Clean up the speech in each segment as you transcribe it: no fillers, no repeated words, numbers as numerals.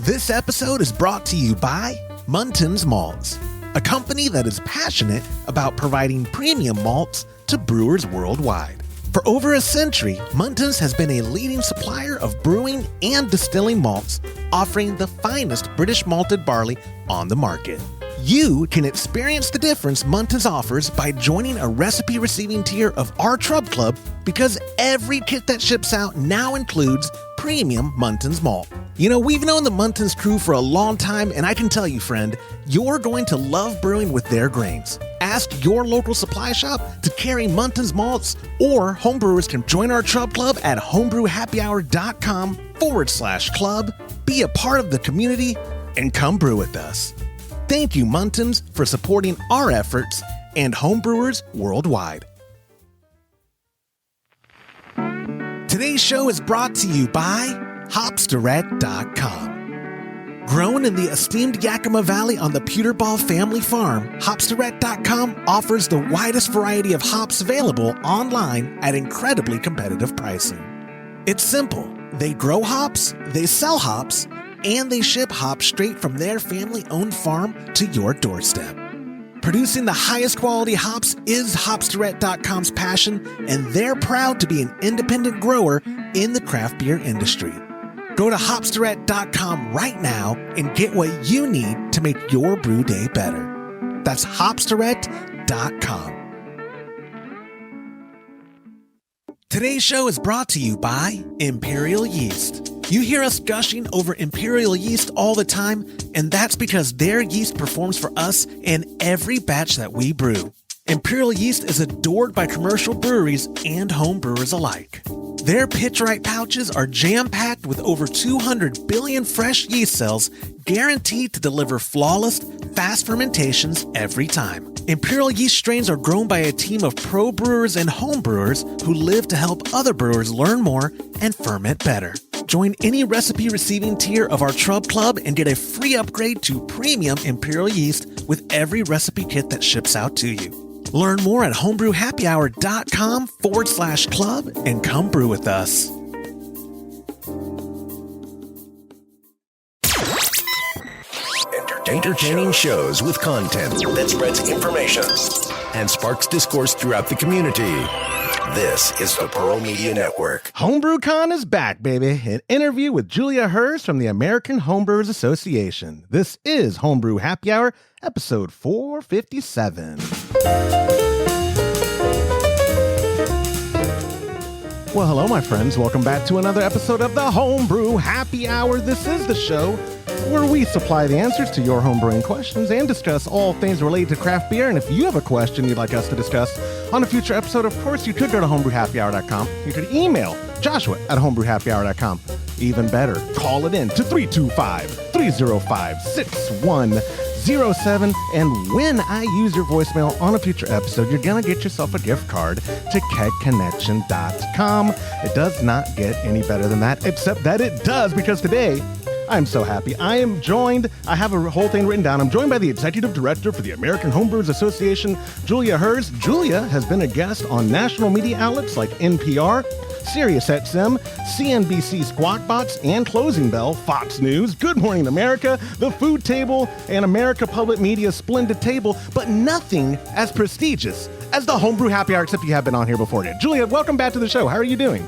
This episode is brought to you by Muntins Malts, a company that is passionate about providing premium malts to brewers worldwide. For over a century, Muntins has been a leading supplier of brewing and distilling malts, offering the finest British malted barley on the market. You can experience the difference Muntins offers by joining a recipe receiving tier of our Trub Club, because every kit that ships out now includes premium Muntins malt. You know, we've known the Muntins crew for a long time, and I can tell you, friend, you're going to love brewing with their grains. Ask your local supply shop to carry Muntins malts, or homebrewers can join our Trub Club at homebrewhappyhour.com/club, be a part of the community, and come brew with us. Thank you, Muntins, for supporting our efforts and homebrewers worldwide. Today's show is brought to you by hopsdirect.com. Grown in the esteemed Yakima Valley on the Peterball family farm, hopsdirect.com offers the widest variety of hops available online at incredibly competitive pricing. It's simple. They grow hops, they sell hops, and they ship hops straight from their family-owned farm to your doorstep. Producing the highest quality hops is hopsdirect.com's passion, and they're proud to be an independent grower in the craft beer industry. Go to hopsdirect.com right now and get what you need to make your brew day better. That's hopsdirect.com. Today's show is brought to you by Imperial Yeast. You hear us gushing over Imperial Yeast all the time, and that's because their yeast performs for us in every batch that we brew. Imperial Yeast is adored by commercial breweries and home brewers alike. Their pitch-right pouches are jam-packed with over 200 billion fresh yeast cells, guaranteed to deliver flawless, fast fermentations every time. Imperial Yeast strains are grown by a team of pro brewers and home brewers who live to help other brewers learn more and ferment better. Join any recipe receiving tier of our Trub Club and get a free upgrade to premium Imperial Yeast with every recipe kit that ships out to you. Learn more at homebrewhappyhour.com/club and come brew with us. Entertaining shows with content that spreads information and sparks discourse throughout the community. This is the Pearl Media Network. HomebrewCon is back, baby. An interview with Julia Herz from the American Homebrewers Association. This is Homebrew Happy Hour, episode 457. Well, hello, my friends. Welcome back to another episode of the Homebrew Happy Hour. This is the show where we supply the answers to your homebrewing questions and discuss all things related to craft beer. And if you have a question you'd like us to discuss on a future episode, of course, you could go to homebrewhappyhour.com. You could email Joshua at homebrewhappyhour.com. Even better, call it in to 325-305-6107. And when I use your voicemail on a future episode, you're going to get yourself a gift card to kegconnection.com. It does not get any better than that, except that it does, because today, I'm so happy. I am joined, I have a whole thing written down. I'm joined by the Executive Director for the American Homebrewers Association, Julia Herz. Julia has been a guest on national media outlets like NPR, SiriusXM, CNBC Squawk Box, and Closing Bell, Fox News, Good Morning America, The Food Table, and America Public Media's Splendid Table, but nothing as prestigious as the Homebrew Happy Hour, except you have been on here before. Julia, welcome back to the show. How are you doing?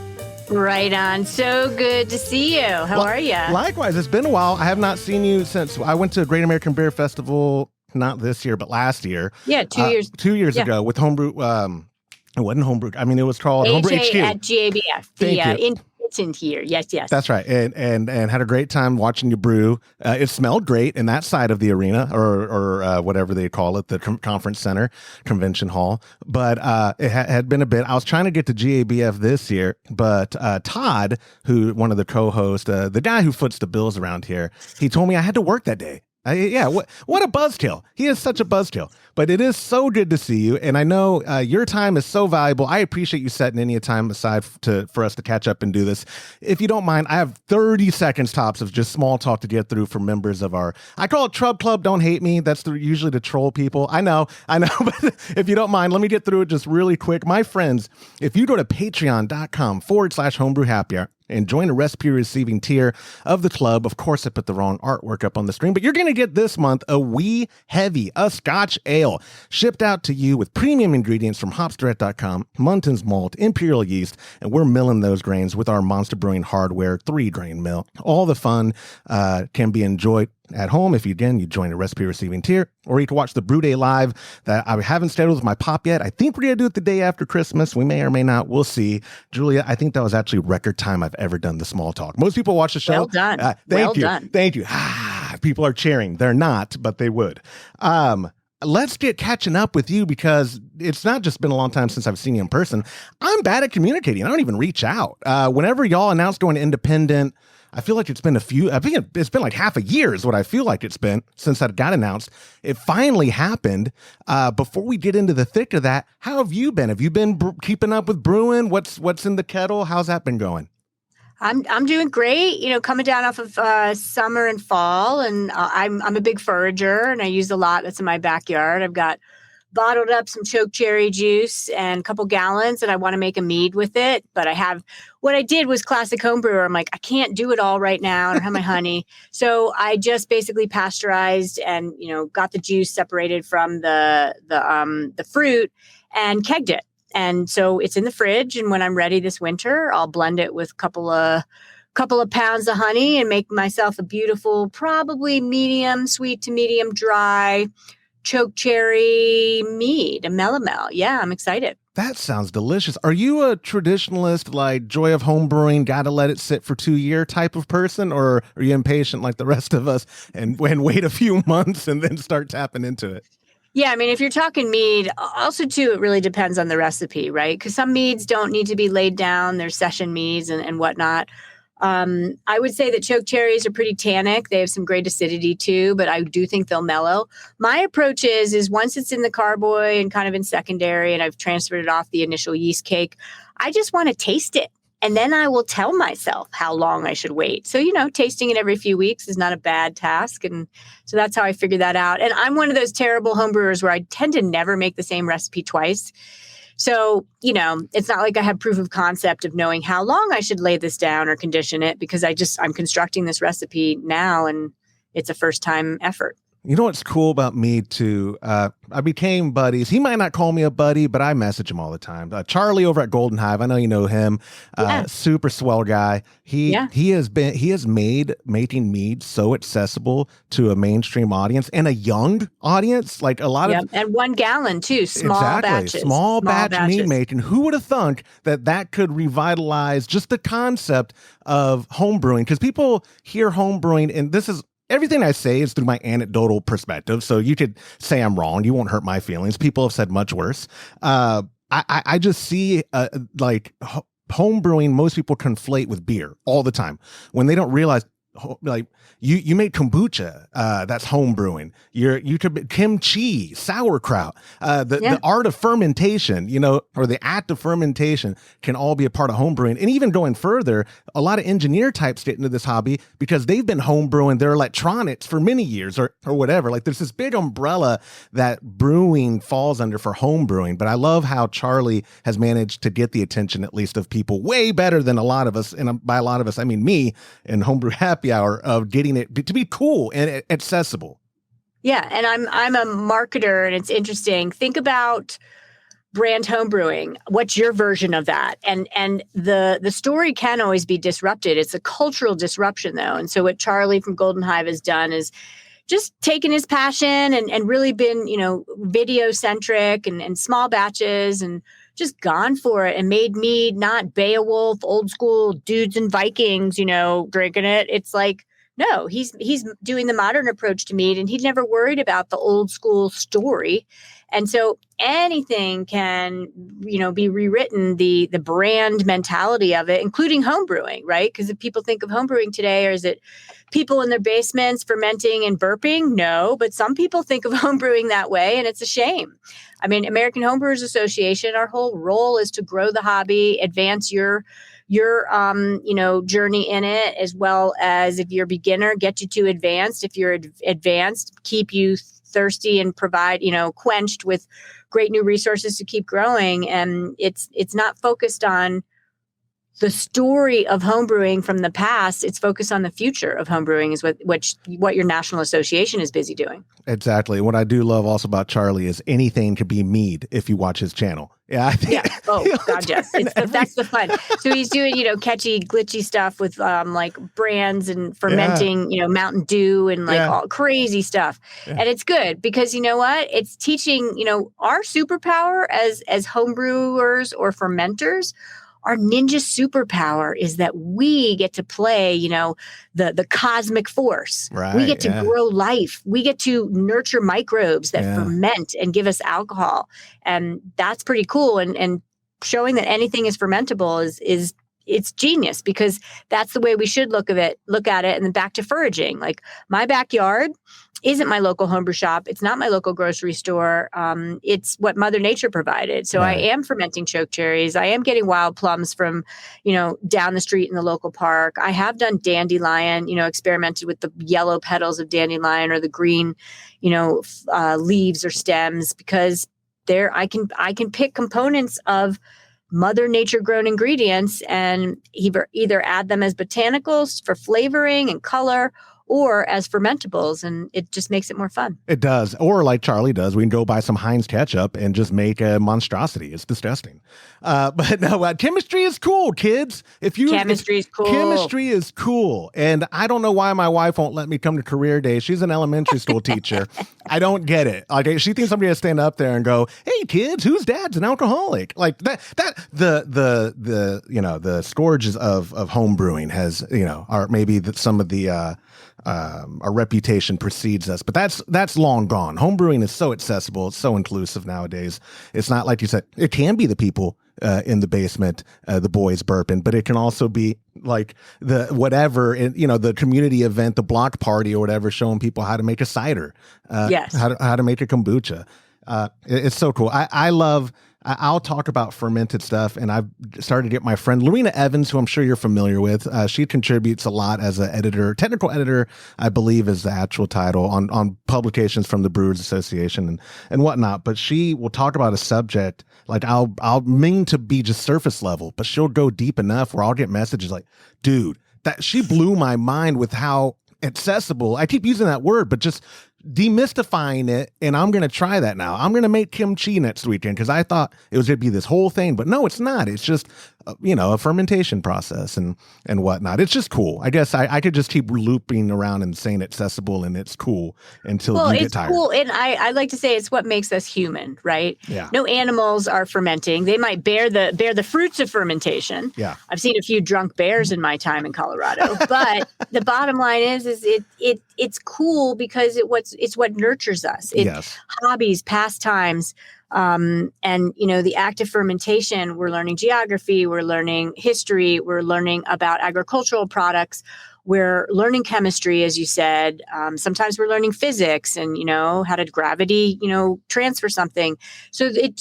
Right on. So good to see you. How are you? Likewise. It's been a while. I have not seen you since I went to Great American Beer Festival, not this year, but last year. Yeah, 2 years. 2 years ago with Homebrew. It wasn't Homebrew. I mean, it was called Homebrew HQ. At GABF. Thank you. In here. Yes. That's right. And had a great time watching you brew. It smelled great in that side of the arena or whatever they call it, the conference center, convention hall. But it had been a bit. I was trying to get to GABF this year, but Todd, one of the co-hosts, the guy who foots the bills around here, he told me I had to work that day. What a buzzkill. He is such a buzzkill. But it is so good to see you, and I know your time is so valuable. I appreciate you setting any time aside for us to catch up and do this. If you don't mind, I have 30 seconds tops of just small talk to get through for members of I call it Trub Club, don't hate me. That's usually to troll people. I know, but if you don't mind, let me get through it just really quick. My friends, if you go to patreon.com/homebrew happy hour, and join a recipe receiving tier of the club. Of course, I put the wrong artwork up on the screen, but you're going to get this month a Wee Heavy, a Scotch ale, shipped out to you with premium ingredients from hopsdirect.com, Muntons malt, imperial yeast, and we're milling those grains with our Monster Brewing Hardware 3-grain mill. All the fun can be enjoyed at home if you join a recipe receiving tier, or you can watch the Brew Day live that I haven't scheduled with my pop yet. I think we're going to do it the day after Christmas. We may or may not. We'll see. Julia, I think that was actually record time I've ever done the small talk. Most people watch the show. Well done. Thank you. Done. Thank you. People are cheering. They're not, but they would. Let's get catching up with you because it's not just been a long time since I've seen you in person. I'm bad at communicating. I don't even reach out. Whenever y'all announce going independent, I feel like it's been it's been like half a year is what I feel like it's been since that got announced. It finally happened. Before we get into the thick of that, how have you been? Have you been keeping up with brewing? What's in the kettle? How's that been going? I'm doing great. Coming down off of summer and fall, and I'm a big forager, and I use a lot that's in my backyard. I've got bottled up some choke cherry juice and a couple gallons, and I want to make a mead with it. But what I did was classic homebrewer. I'm like, I can't do it all right now. I don't have my honey. So I just basically pasteurized and, got the juice separated from the fruit and kegged it. And so it's in the fridge. And when I'm ready this winter, I'll blend it with a couple of pounds of honey and make myself a beautiful, probably medium sweet to medium dry choke cherry mead, a melomel. Yeah, I'm excited. That sounds delicious. Are you a traditionalist, like joy of homebrewing, gotta let it sit for 2 year type of person? Or are you impatient like the rest of us and wait a few months and then start tapping into it? Yeah, I mean, if you're talking mead, also too, it really depends on the recipe, right? Because some meads don't need to be laid down. There's session meads and whatnot. I would say that choke cherries are pretty tannic. They have some great acidity too, but I do think they'll mellow. My approach is once it's in the carboy and kind of in secondary and I've transferred it off the initial yeast cake, I just want to taste it. And then I will tell myself how long I should wait. So, tasting it every few weeks is not a bad task. And so that's how I figured that out. And I'm one of those terrible homebrewers where I tend to never make the same recipe twice. So, it's not like I have proof of concept of knowing how long I should lay this down or condition it because I'm constructing this recipe now and it's a first time effort. You know what's cool about me too? I became buddies. He might not call me a buddy, but I message him all the time. Charlie over at Golden Hive, I know you know him. Super swell guy. He has made making mead so accessible to a mainstream audience and a young audience. Like a lot of and 1 gallon too. Small batches. Small batch mead making. Who would have thunk that could revitalize just the concept of home brewing? Because people hear home brewing, and this is. Everything I say is through my anecdotal perspective, so you could say I'm wrong. You won't hurt my feelings. People have said much worse. I just see home brewing. Most people conflate with beer all the time when they don't realize. Like you make kombucha, that's home brewing. You could kimchi, sauerkraut, the art of fermentation, or the act of fermentation can all be a part of home brewing. And even going further, a lot of engineer types get into this hobby because they've been home brewing their electronics for many years or whatever. Like there's this big umbrella that brewing falls under for home brewing. But I love how Charlie has managed to get the attention, at least of people, way better than a lot of us. And by a lot of us, I mean me and Homebrew Happy Hour, of getting it to be cool and accessible. Yeah, and I'm a marketer, and it's interesting. Think about brand homebrewing. What's your version of that? And the story can always be disrupted. It's a cultural disruption, though. And so what Charlie from Golden Hive has done is just taken his passion and really been, video centric and small batches and just gone for it and made mead, not Beowulf, old school dudes and Vikings, drinking it. It's like, no, he's doing the modern approach to mead, and he'd never worried about the old school story. And so anything can, be rewritten, the brand mentality of it, including homebrewing, right? Because if people think of homebrewing today, or is it people in their basements fermenting and burping? No, but some people think of homebrewing that way, and it's a shame. I mean, American Homebrewers Association, our whole role is to grow the hobby, advance your journey in it, as well as if you're a beginner, get you to advanced. If you're advanced, keep you thirsty and provide, quenched with great new resources to keep growing. And it's not focused on the story of homebrewing from the past, it's focused on the future of homebrewing is what your national association is busy doing. Exactly. What I do love also about Charlie is anything could be mead if you watch his channel. Yeah. I think, yeah. Oh God, yes. That's the fun. So he's doing, catchy, glitchy stuff with like brands and fermenting, Mountain Dew and like all crazy stuff. Yeah. And it's good because you know what? It's teaching, our superpower as homebrewers or fermenters. Our ninja superpower is that we get to play, the cosmic force. Right, we get to grow life. We get to nurture microbes that ferment and give us alcohol. And that's pretty cool. And showing that anything is fermentable is it's genius because that's the way we should look at it. And then back to foraging. Like my backyard isn't my local homebrew shop. It's not my local grocery store. It's what Mother Nature provided. So I am fermenting choke cherries. I am getting wild plums from, down the street in the local park. I have done dandelion, experimented with the yellow petals of dandelion or the green, leaves or stems because I can pick components of Mother Nature grown ingredients and either add them as botanicals for flavoring and color or as fermentables, and it just makes it more fun. It does. Or like Charlie does, we can go buy some Heinz ketchup and just make a monstrosity. It's disgusting. But no, chemistry is cool, kids. Chemistry is cool. Chemistry is cool. And I don't know why my wife won't let me come to career day. She's an elementary school teacher. I don't get it. Like she thinks somebody has to stand up there and go, "Hey kids, whose dad's an alcoholic?" Like the scourges of home brewing has, or maybe some of the our reputation precedes us, but that's long gone. Homebrewing is so accessible. It's so inclusive nowadays. It's not like you said, it can be the people in the basement, the boys burping, but it can also be like the whatever, the community event, the block party or whatever, showing people how to make a cider, how to make a kombucha. It's so cool. I'll talk about fermented stuff, and I've started to get my friend Lorena Evans, who I'm sure you're familiar with. She contributes a lot as an editor, technical editor, I believe is the actual title, on publications from the Brewers Association and whatnot. But she will talk about a subject, like I'll mean to be just surface level, but she'll go deep enough where I'll get messages like, dude, that she blew my mind with how accessible. I keep using that word, but just demystifying it, and I'm going to try that now. I'm going to make kimchi next weekend because I thought it was going to be this whole thing, but no, it's not. It's just, a fermentation process and whatnot. It's just cool. I guess I could just keep looping around and saying accessible and it's cool until you get tired. Well, it's cool. And I like to say it's what makes us human, right? Yeah. No animals are fermenting. They might bear the fruits of fermentation. Yeah. I've seen a few drunk bears in my time in Colorado, but the bottom line is it's cool because it's what nurtures us. Hobbies, pastimes, and the active fermentation. We're learning geography, we're learning history, we're learning about agricultural products. We're learning chemistry, as you said. Sometimes we're learning physics and, how did gravity, transfer something. So it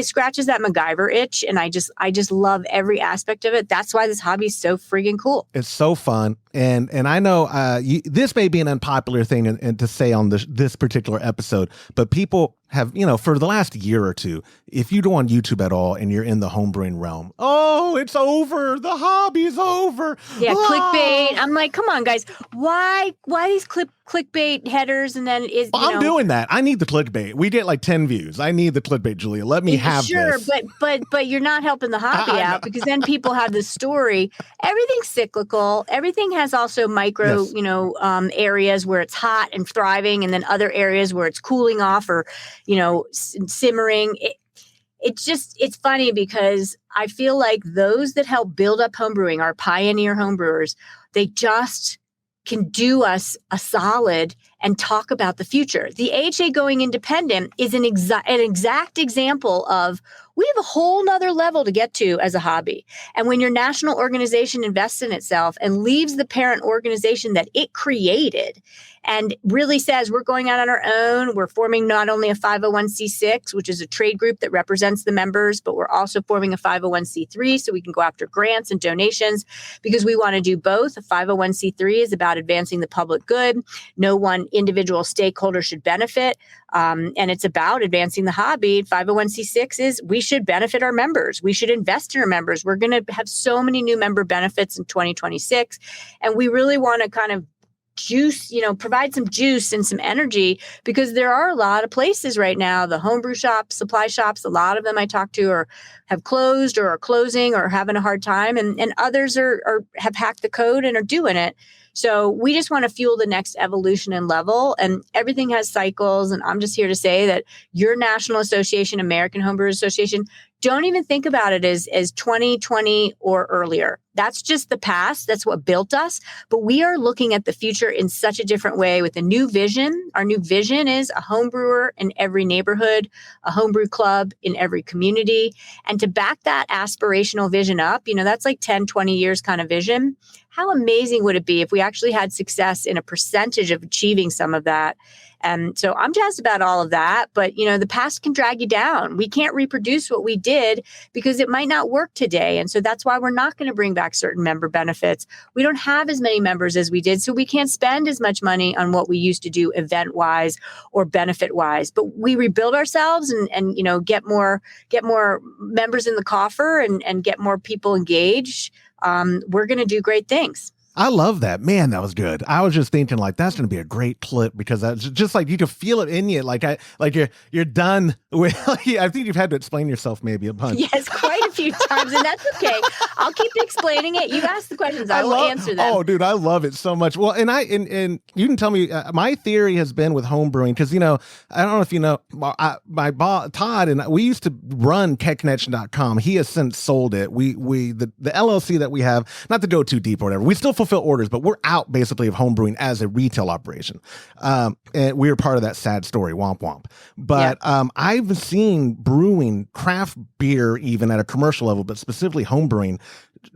scratches that MacGyver itch. And I just love every aspect of it. That's why this hobby is so friggin' cool. It's so fun. And I know this may be an unpopular thing and to say on this particular episode, but people have, for the last year or two, if you go on YouTube at all and you're in the homebrewing realm, oh, it's over. The hobby's over. Yeah, clickbait. I'm like, come on, guys. Why these clickbait headers? And then I'm doing that. I need the clickbait. We get like 10 views. I need the clickbait, Julia. Let me have this. Sure, but you're not helping the hobby out because then people have the story. Everything's cyclical. Everything has also micro, areas where it's hot and thriving, and then other areas where it's cooling off or, simmering. It's funny because I feel like those that help build up homebrewing, our pioneer homebrewers, they just can do us a solid and talk about the future. The AHA going independent is an exact example of we have a whole nother level to get to as a hobby. And when your national organization invests in itself and leaves the parent organization that it created and really says we're going out on our own, we're forming not only a 501c6, which is a trade group that represents the members, but we're also forming a 501c3 so we can go after grants and donations because we want to do both. A 501c3 is about advancing the public good. No one individual stakeholders should benefit. And it's about advancing the hobby. 501c6 is we should benefit our members. We should invest in our members. We're going to have so many new member benefits in 2026. And we really want to kind of provide some juice and some energy, because there are a lot of places right now, the homebrew shops, supply shops, a lot of them I talk to have closed or are closing or having a hard time. And others have hacked the code and are doing it. So we just want to fuel the next evolution and level, and everything has cycles. And I'm just here to say that your national association, American Homebrewers Association, don't even think about it as 2020 or earlier. That's just the past. That's what built us. But we are looking at the future in such a different way with a new vision. Our new vision is a homebrewer in every neighborhood, a homebrew club in every community. And to back that aspirational vision up, that's like 10, 20 years kind of vision. How amazing would it be if we actually had success in a percentage of achieving some of that? And so I'm jazzed about all of that. But, the past can drag you down. We can't reproduce what we did because it might not work today. And so that's why we're not going to bring back certain member benefits. We don't have as many members as we did, so we can't spend as much money on what we used to do event-wise or benefit-wise. But we rebuild ourselves and get more members in the coffer and get more people engaged. We're going to do great things. I love that. Man, that was good. I was just thinking that's going to be a great clip, because that's just you can feel it in you. You're done with, I think you've had to explain yourself maybe a bunch. Yes, quite a few times. And that's okay. I'll keep explaining it. You ask the questions. I will answer them. Oh, dude, I love it so much. Well, and you can tell me, my theory has been with homebrewing, because, I don't know if you know, my boss, Todd, and we used to run kegconnection.com. He has since sold it. The LLC that we have, not to go too deep or whatever, we still fulfill orders, but we're out basically of homebrewing as a retail operation. And we were part of that sad story, womp womp. But I've seen brewing, craft beer, even at a commercial level, but specifically homebrewing,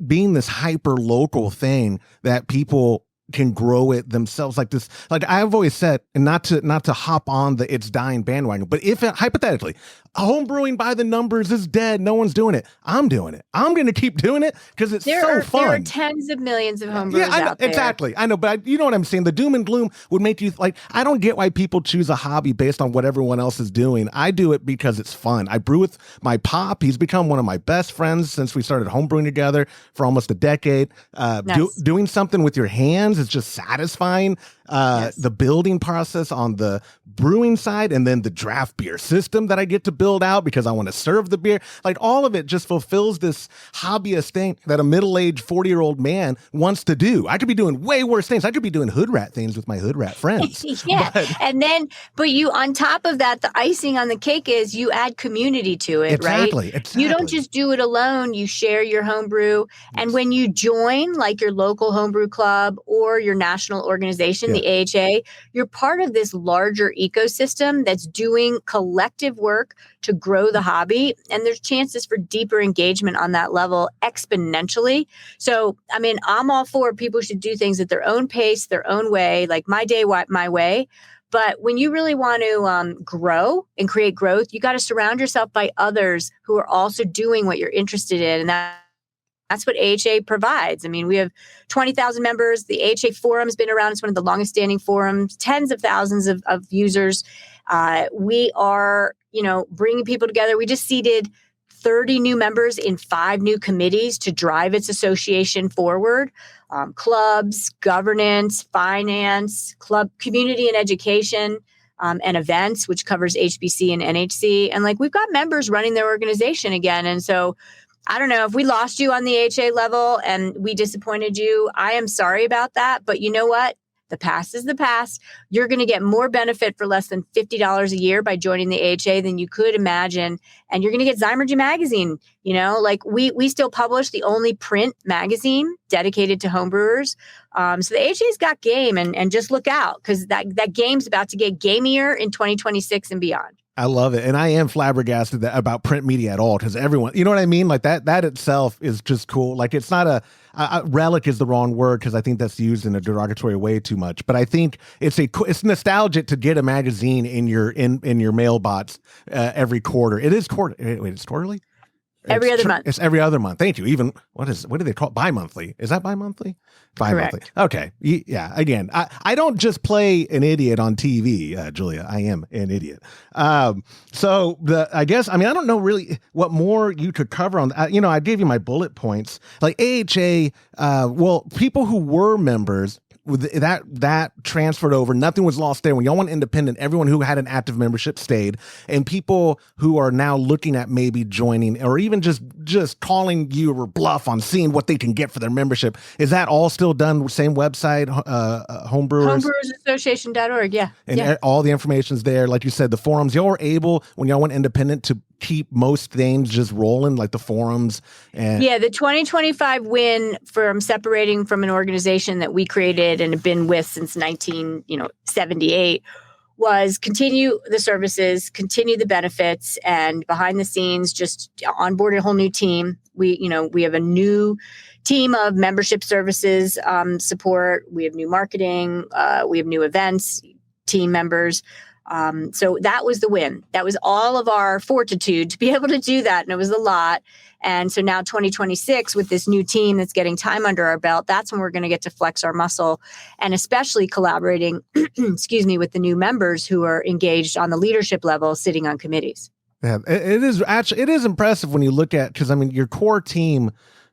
being this hyper local thing that people can grow it themselves like this. Like I've always said, and not to hop on the it's dying bandwagon, but if hypothetically homebrewing by the numbers is dead, no one's doing it, I'm doing it. I'm going to keep doing it because it's so fun. There are tens of millions of homebrewers out there. Exactly. I know, but you know what I'm saying? The doom and gloom would make you I don't get why people choose a hobby based on what everyone else is doing. I do it because it's fun. I brew with my pop. He's become one of my best friends since we started homebrewing together for almost a decade. Nice. Doing something with your hands is just satisfying. Yes. The building process on the brewing side, and then the draft beer system that I get to build out because I want to serve the beer. All of it just fulfills this hobbyist thing that a middle-aged 40-year-old man wants to do. I could be doing way worse things. I could be doing hood rat things with my hood rat friends. Yeah. But you, on top of that, the icing on the cake is you add community to it, right? Exactly. You don't just do it alone. You share your homebrew. And when you join your local homebrew club or your national organization, the AHA, you're part of this larger ecosystem that's doing collective work to grow the hobby. And there's chances for deeper engagement on that level exponentially. So, I'm all for people should do things at their own pace, their own way, like my day, my way. But when you really want to grow and create growth, you got to surround yourself by others who are also doing what you're interested in. And that's what AHA provides. We have 20,000 members. The AHA forum has been around. It's one of the longest standing forums, tens of thousands of users. We are, bringing people together. We just seated 30 new members in 5 new committees to drive its association forward. Clubs, governance, finance, club, community and education, and events, which covers HBC and NHC. And we've got members running their organization again. And so I don't know if we lost you on the AHA level and we disappointed you. I am sorry about that. But you know what? The past is the past. You're going to get more benefit for less than $50 a year by joining the AHA than you could imagine. And you're going to get Zymergy magazine. We still publish the only print magazine dedicated to homebrewers. So the AHA's got game, and just look out, because that game's about to get gamier in 2026 and beyond. I love it. And I am flabbergasted about print media at all, because everyone, you know what I mean? That itself is just cool. It's not a relic is the wrong word, because I think that's used in a derogatory way too much. But I think it's nostalgic to get a magazine in your mailbox every quarter. It is quarter. Wait, it's quarterly? Every other month. It's every other month. Thank you. Even what do they call it? Bi-monthly? Is that bi-monthly? Bi-monthly. Correct. Okay. Yeah. Again, I don't just play an idiot on TV, Julia. I am an idiot. So I don't know really what more you could cover on. I gave you my bullet points. Like AHA. People who were members. That transferred over. Nothing was lost there. When y'all went independent, everyone who had an active membership stayed, and people who are now looking at maybe joining or even just calling you or bluff on seeing what they can get for their membership. Is that all still done? Same website, Homebrewers? Homebrewersassociation.org. Yeah. And all the information's there. Like you said, the forums, y'all were able, when y'all went independent, to keep most things just rolling, like the forums. And the 2025 win from separating from an organization that we created and have been with since 1978 was continue the services, continue the benefits, and behind the scenes just onboard a whole new team. We have a new team of membership services support. We have new marketing. We have new events, team members. So that was the win. That was all of our fortitude to be able to do that. And it was a lot. And so now 2026 with this new team that's getting time under our belt, that's when we're going to get to flex our muscle, and especially collaborating, with the new members who are engaged on the leadership level, sitting on committees. Yeah, it is impressive when you look at, because your core team,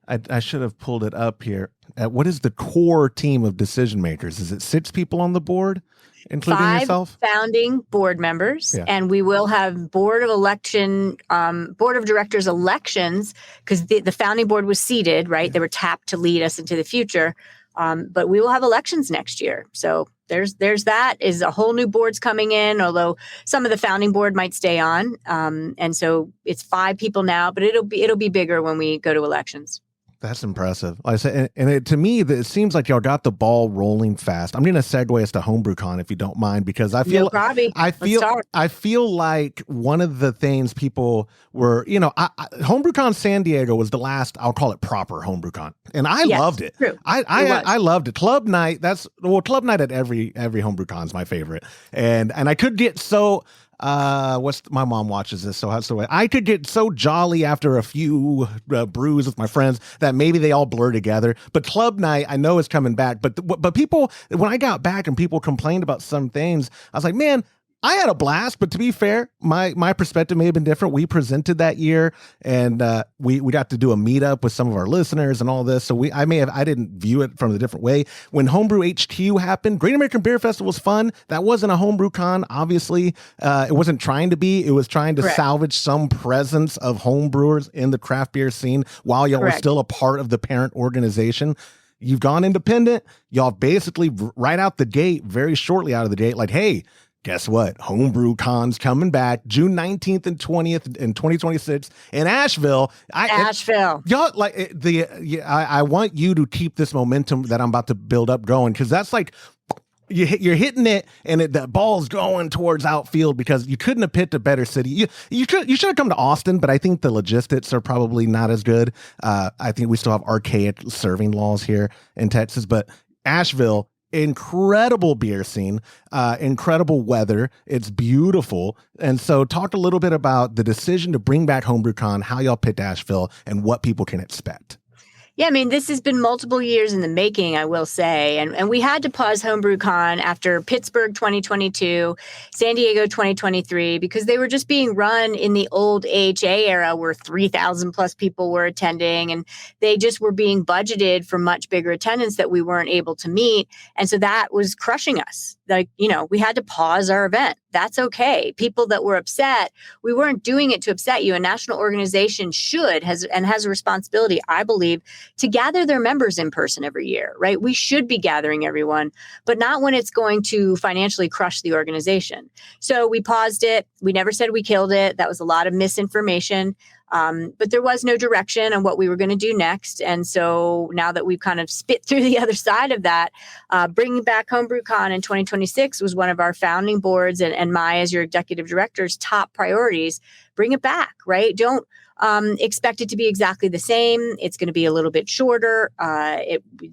I should have pulled it up here. What is the core team of decision makers? Is it 6 people on the board, including 5 yourself? Founding board members, and we will have board of directors elections, because the founding board was seated, right? They were tapped to lead us into the future. But we will have elections next year. So there's that. Is a whole new board's coming in, although some of the founding board might stay on. And so it's 5 people now, but it'll be bigger when we go to elections. That's impressive. Like I said, to me, it seems like y'all got the ball rolling fast. I'm going to segue us to HomebrewCon if you don't mind, because I feel like one of the things people were, HomebrewCon San Diego was the last, I'll call it proper HomebrewCon, and I loved it. True. I loved it. Club night. Club night at every HomebrewCon is my favorite, and I could get so. My mom watches this, so I could get so jolly after a few brews with my friends that maybe they all blur together. But club night, I know is coming back. But people, when I got back and people complained about some things, I was like, man, I had a blast. But to be fair, my perspective may have been different. We presented that year, and we got to do a meetup with some of our listeners and all this. So I didn't view it from a different way. When Homebrew HQ happened, Great American Beer Festival was fun. That wasn't a Homebrew Con, obviously. It wasn't trying to be. It was trying to salvage some presence of homebrewers in the craft beer scene while y'all were still a part of the parent organization. You've gone independent. Y'all basically right out the gate, very shortly out of the gate, like, hey, guess what? HomebrewCon's coming back June 19th and 20th in 2026 in Asheville. Y'all, I want you to keep this momentum that I'm about to build up going, because that's like you're hitting it and the ball's going towards outfield, because you couldn't have picked a better city. You should have come to Austin, but I think the logistics are probably not as good. I think we still have archaic serving laws here in Texas, but Asheville, incredible beer scene, incredible weather. It's beautiful. And so talk a little bit about the decision to bring back HomebrewCon, how y'all picked Asheville, and what people can expect. Yeah, I mean, this has been multiple years in the making, I will say. And we had to pause HomebrewCon after Pittsburgh 2022, San Diego 2023, because they were just being run in the old AHA era where 3,000 plus people were attending. And they just were being budgeted for much bigger attendance that we weren't able to meet. And so that was crushing us. We had to pause our event. That's okay. People that were upset, we weren't doing it to upset you. A national organization has a responsibility, I believe, to gather their members in person every year, right? We should be gathering everyone, but not when it's going to financially crush the organization. So we paused it. We never said we killed it. That was a lot of misinformation. But there was no direction on what we were going to do next. And so now that we've kind of spit through the other side of that, bringing back HomebrewCon in 2026 was one of our founding boards and my, as your executive director's top priorities. Bring it back, right? Don't expect it to be exactly the same. It's going to be a little bit shorter,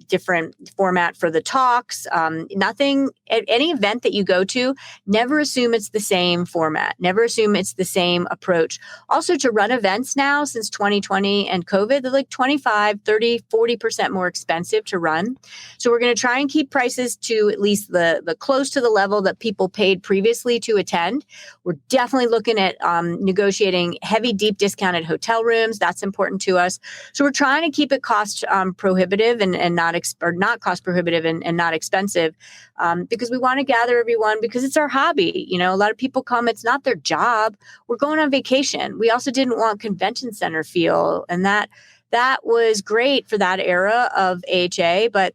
different format for the talks. Nothing at any event that you go to, never assume it's the same format. Never assume it's the same approach. Also, to run events now since 2020 and COVID, they're like 25, 30, 40% more expensive to run. So we're going to try and keep prices to at least the close to the level that people paid previously to attend. We're definitely looking at negotiating heavy, deep discounted hotel rooms. That's important to us. So we're trying to keep it cost prohibitive and not cost prohibitive and not expensive, because we want to gather everyone because it's our hobby. You know, a lot of people come, it's not their job. We're going on vacation. We also didn't want convention center feel, and that was great for that era of AHA, but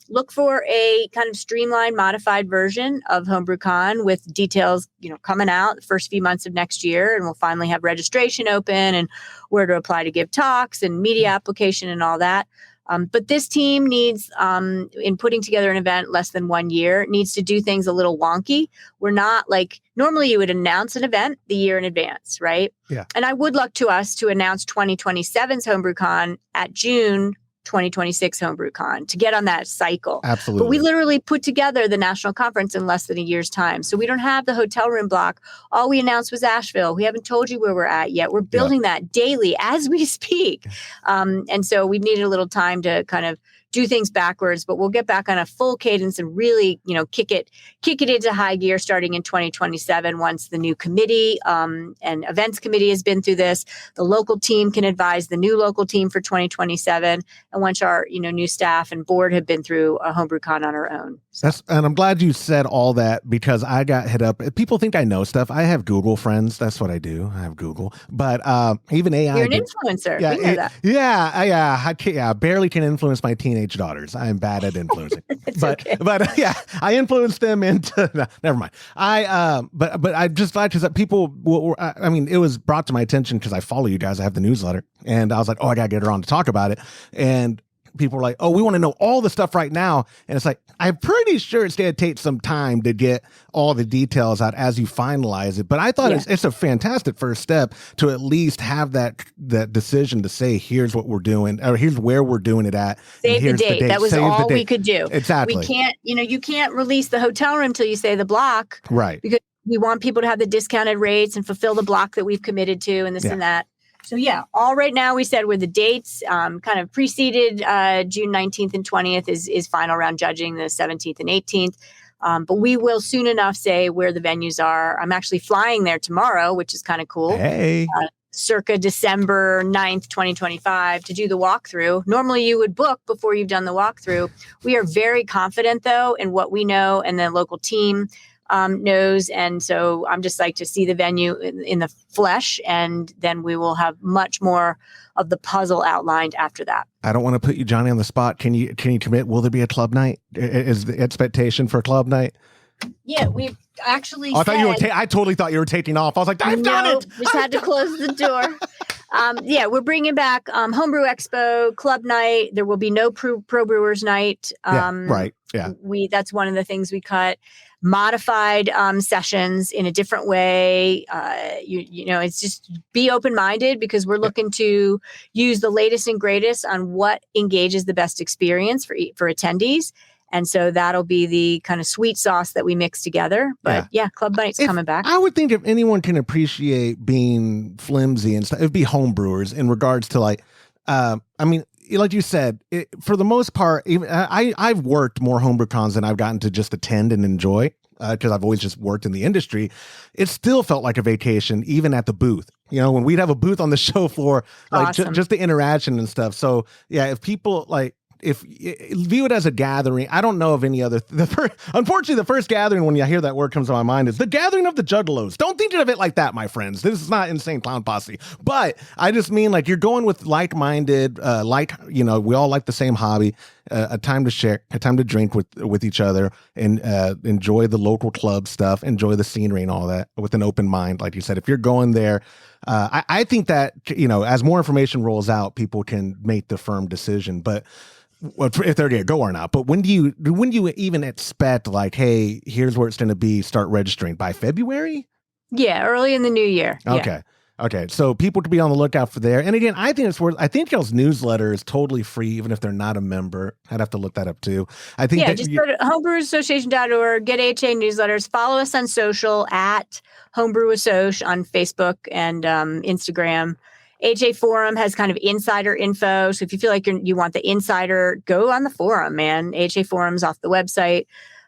look for a kind of streamlined, modified version of HomebrewCon with details, coming out the first few months of next year. And we'll finally have registration open and where to apply to give talks and media application and all that. But this team needs, in putting together an event less than 1 year, needs to do things a little wonky. We're not like, normally you would announce an event the year in advance, right? Yeah. And I would look to us to announce 2027's HomebrewCon at June 2026 HomebrewCon to get on that cycle. Absolutely. But we literally put together the national conference in less than a year's time. So we don't have the hotel room block. All we announced was Asheville. We haven't told you where we're at yet. We're building that daily as we speak. And so we needed a little time to kind of do things backwards, but we'll get back on a full cadence and really, kick it into high gear starting in 2027 once the new committee and events committee has been through this. The local team can advise the new local team for 2027. And once our, new staff and board have been through a HomebrewCon on our own. So. And I'm glad you said all that because I got hit up. People think I know stuff. I have Google friends. That's what I do. I have Google. But even AI. You're an influencer. Yeah, we know that. I barely can influence my teenage daughters. I'm bad at influencing. but I influenced them into no, never mind. But I just thought because people it was brought to my attention because I follow you guys. I have the newsletter and I was like, oh, I gotta get her on to talk about it. And people were like, oh, we want to know all the stuff right now. And it's like, I'm pretty sure it's going to take some time to get all the details out as you finalize it. But I thought it's a fantastic first step to at least have that decision to say, here's what we're doing, or here's where we're doing it at. Save the date. That was all we could do. Exactly. We can't, you can't release the hotel room till you say the block. Right. Because we want people to have the discounted rates and fulfill the block that we've committed to and this and that. So all right now we said where the dates kind of preceded June 19th and 20th is final round judging, the 17th and 18th. But we will soon enough say where the venues are. I'm actually flying there tomorrow, which is kind of cool. Hey. Circa December 9th, 2025 to do the walkthrough. Normally you would book before you've done the walkthrough. We are very confident though in what we know and the local team knows. And so I'm just like to see the venue in the flesh, and then we will have much more of the puzzle outlined after that. I don't want to put you, Johnny, on the spot. Can you commit? Will there be a club night? Is the expectation for a club night? Yeah, we've actually I thought you were I totally thought you were taking off. I was like, I've done it. Just had to close the door. We're bringing back Homebrew Expo, Club Night. There will be no Pro Brewers Night. Right. Yeah. That's one of the things we cut. Modified sessions in a different way. It's just be open-minded because we're looking to use the latest and greatest on what engages the best experience for attendees. And so that'll be the kind of sweet sauce that we mix together. But Club Night's coming back. I would think if anyone can appreciate being flimsy and stuff, it'd be homebrewers in regards to like you said, for the most part, even I've worked more homebrew cons than I've gotten to just attend and enjoy because I've always just worked in the industry. It still felt like a vacation, even at the booth. When we'd have a booth on the show floor, like awesome. Just the interaction and stuff. So if people if view it as a gathering, I don't know of any other. Unfortunately, the first gathering, when you hear that word comes to my mind, is the gathering of the juggalos. Don't think of it like that, my friends. This is not Insane Clown Posse. But I just mean like you're going with like-minded, we all like the same hobby, a time to share, a time to drink with each other and enjoy the local club stuff, enjoy the scenery and all that with an open mind. Like you said, if you're going there, I think that, as more information rolls out, people can make the firm decision. But if they're going to go or not. But when do you even expect like, hey, here's where it's going to be, start registering by February? Yeah, early in the new year. Okay. Okay, so people to be on the lookout for there. And again, I think y'all's newsletter is totally free, even if they're not a member. I'd have to look that up too. I think just go to homebrewerassociation.org, get HA newsletters, follow us on social at Homebrew Assoc on Facebook and Instagram. HA Forum has kind of insider info. So if you feel like you want the insider, go on the forum, man. HA Forum's off the website.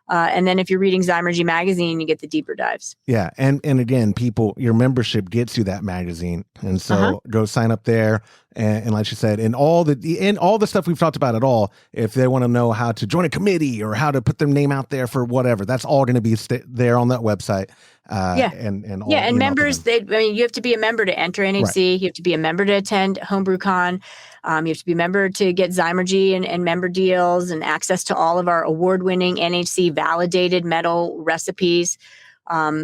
And then if you're reading Zymergy magazine, you get the deeper dives. Yeah. And again, people, your membership gets you that magazine. And so go sign up there. And like she said, and all the stuff we've talked about at all, if they want to know how to join a committee or how to put their name out there for whatever, that's all going to be there on that website. And members, you have to be a member to enter NHC. Right. You have to be a member to attend HomebrewCon. You have to be a member to get Zymergy and member deals and access to all of our award-winning NHC validated metal recipes.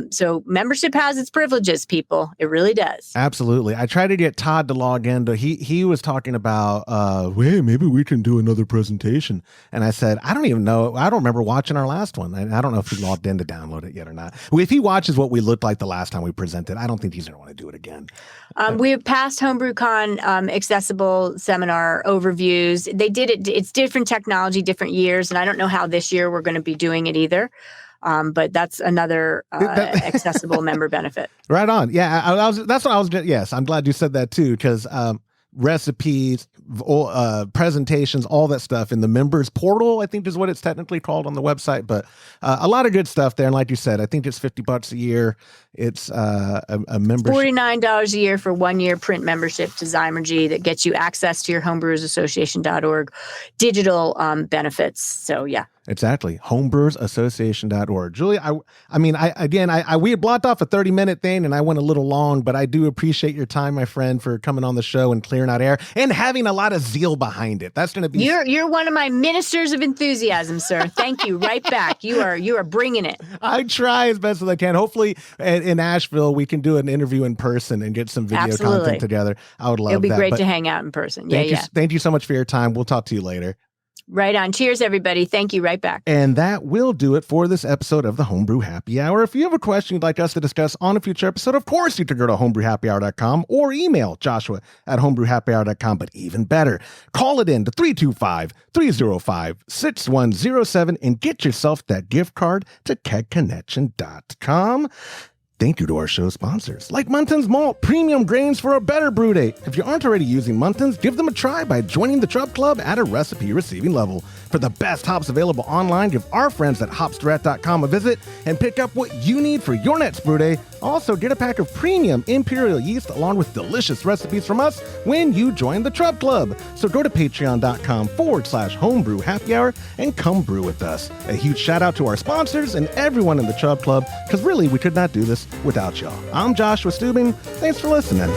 So membership has its privileges, people. It really does. Absolutely. I tried to get Todd to log in. He was talking about, hey, maybe we can do another presentation. And I said, I don't even know. I don't remember watching our last one. I don't know if he logged in to download it yet or not. If he watches what we looked like the last time we presented, I don't think he's going to want to do it again. We have passed HomebrewCon accessible seminar overviews. They did it. It's different technology, different years. And I don't know how this year we're going to be doing it either. But that's another accessible member benefit. Right on. Yeah, that's what I was. Yes, I'm glad you said that too, because recipes, presentations, all that stuff in the members portal, I think is what it's technically called on the website. But a lot of good stuff there. And like you said, I think it's $50 a year. It's a membership. $49 a year for 1 year print membership to Zymergy that gets you access to your homebrewerassociation.org digital benefits. So yeah. Exactly. Homebrewersassociation.org. Julia, we had blocked off a 30-minute thing and I went a little long, but I do appreciate your time, my friend, for coming on the show and clearing out air and having a lot of zeal behind it. That's going to be... You're one of my ministers of enthusiasm, sir. Thank you. Right back. You are bringing it. I try as best as I can. Hopefully in Asheville, we can do an interview in person and get some video content together. I would love that. It'll be great to hang out in person. Thank you so much for your time. We'll talk to you later. Right on. Cheers, everybody. Thank you. Right back. And that will do it for this episode of the Homebrew Happy Hour. If you have a question you'd like us to discuss on a future episode, of course, you can go to homebrewhappyhour.com or email joshua@homebrewhappyhour.com. But even better, call it in to 325-305-6107 and get yourself that gift card to kegconnection.com. Thank you to our show sponsors, like Muntins Malt, premium grains for a better brew day. If you aren't already using Muntins, give them a try by joining the Chub Club at a recipe receiving level. For the best hops available online, give our friends at hopsdirect.com a visit and pick up what you need for your next brew day. Also, get a pack of premium imperial yeast along with delicious recipes from us when you join the Chub Club. So go to patreon.com/homebrew happy hour and come brew with us. A huge shout out to our sponsors and everyone in the Chub Club, because really we could not do this without y'all. I'm Joshua Stubing. Thanks for listening.